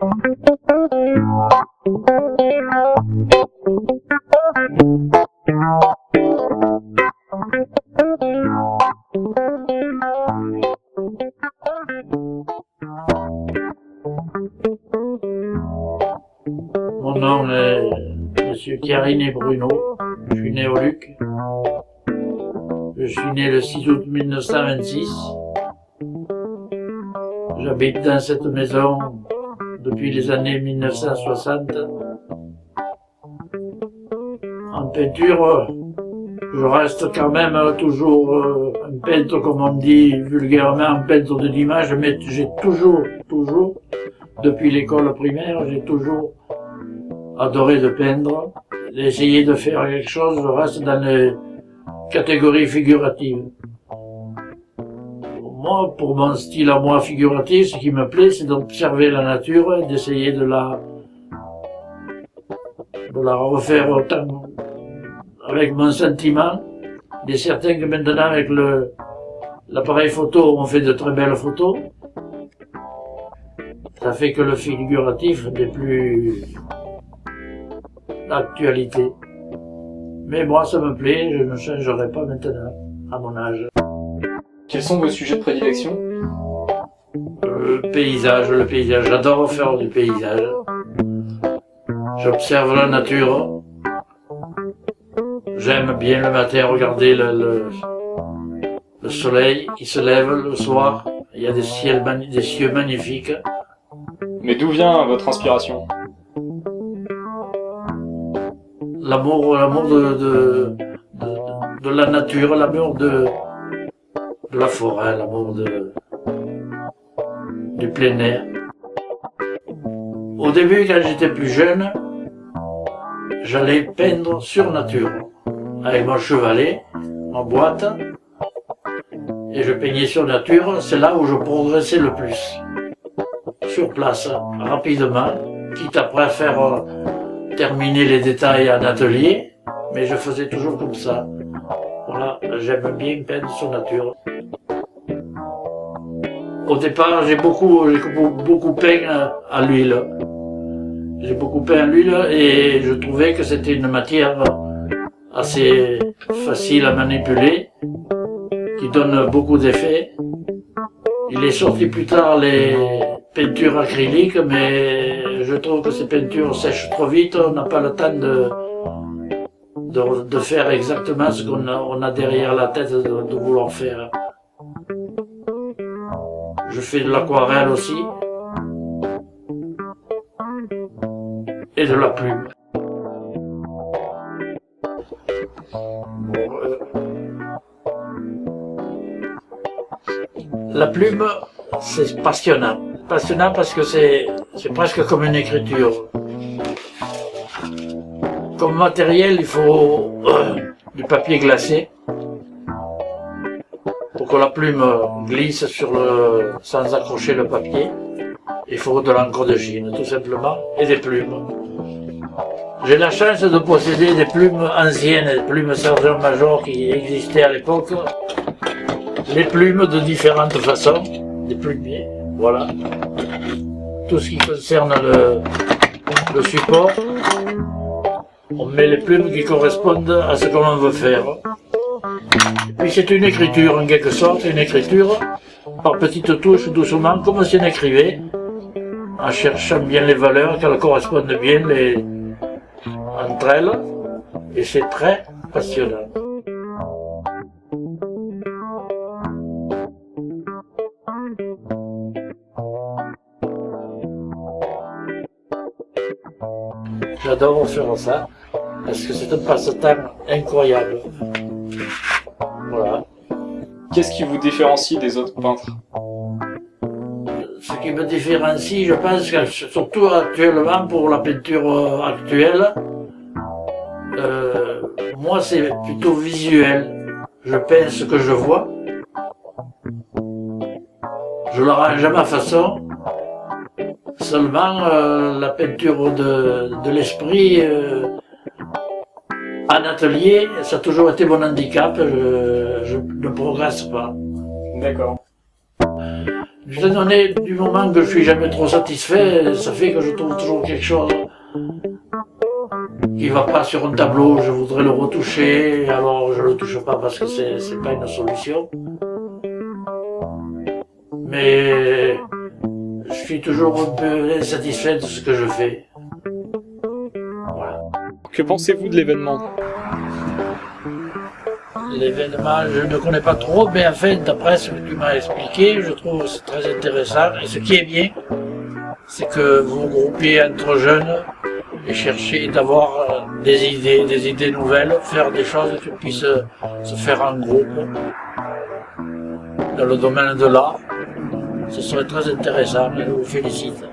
Mon nom est Monsieur Chiariné Bruno, je suis né au Luc. Je suis né le 6 août 1926. J'habite dans cette maison depuis les années 1960. En peinture, je reste quand même toujours un peintre, comme on dit vulgairement, un peintre de l'image, mais j'ai toujours, depuis l'école primaire, j'ai toujours adoré de peindre, d'essayer de faire quelque chose, je reste dans les catégories figuratives. Moi, pour mon style à moi figuratif, ce qui me plaît, c'est d'observer la nature et d'essayer de la refaire autant avec mon sentiment. Il est certain que maintenant, avec l'appareil photo, on fait de très belles photos. Ça fait que le figuratif n'est plus d'actualité. Mais moi, ça me plaît, je ne changerai pas maintenant, à mon âge. Quels sont vos sujets de prédilection? Le paysage, j'adore faire du paysage. J'observe la nature. J'aime bien le matin regarder le soleil qui se lève le soir. Il y a des cieux magnifiques. Mais d'où vient votre inspiration? L'amour de la nature, l'amour de la forêt, l'amour du plein air. Au début, quand j'étais plus jeune, j'allais peindre sur nature, avec mon chevalet, ma boîte, et je peignais sur nature. C'est là où je progressais le plus. Sur place, rapidement, quitte après à faire terminer les détails en atelier, mais je faisais toujours comme ça. Voilà, j'aime bien peindre sur nature. Au départ, j'ai beaucoup peint à l'huile. J'ai beaucoup peint à l'huile et je trouvais que c'était une matière assez facile à manipuler, qui donne beaucoup d'effets. Il est sorti plus tard les peintures acryliques, mais je trouve que ces peintures sèchent trop vite, on n'a pas le temps de faire exactement ce qu'on a derrière la tête de vouloir faire. Je fais de l'aquarelle aussi. Et de la plume. La plume, c'est passionnant. Passionnant parce que c'est presque comme une écriture. Comme matériel, il faut du papier glacé pour que la plume glisse sans accrocher le papier. Il faut de l'encre de Chine, tout simplement, et des plumes. J'ai la chance de posséder des plumes anciennes, des plumes sergent-major qui existaient à l'époque. Les plumes de différentes façons, des plumiers, voilà. Tout ce qui concerne le support, on met les plumes qui correspondent à ce que l'on veut faire. Et puis c'est une écriture en quelque sorte, une écriture par petites touches, doucement, comme si on écrivait, en cherchant bien les valeurs, qu'elles correspondent bien entre elles, et c'est très passionnant. J'adore faire ça, parce que c'est un passe-temps incroyable. Voilà. Qu'est-ce qui vous différencie des autres peintres? Ce qui me différencie, je pense que surtout actuellement, pour la peinture actuelle, moi c'est plutôt visuel. Je peins ce que je vois, je l'arrange à ma façon. Seulement la peinture de l'esprit en atelier, ça a toujours été mon handicap, je ne progresse pas. D'accord. Du moment que je suis jamais trop satisfait, ça fait que je trouve toujours quelque chose qui va pas sur un tableau, je voudrais le retoucher, alors je le touche pas parce que c'est pas une solution. Mais je suis toujours un peu insatisfait de ce que je fais. Voilà. Que pensez-vous de l'événement? L'événement, je ne connais pas trop, mais enfin, d'après ce que tu m'as expliqué, je trouve que c'est très intéressant. Et ce qui est bien, c'est que vous vous groupez entre jeunes et cherchez d'avoir des idées nouvelles, faire des choses qui puissent se faire en groupe dans le domaine de l'art. Ce serait très intéressant, je vous félicite.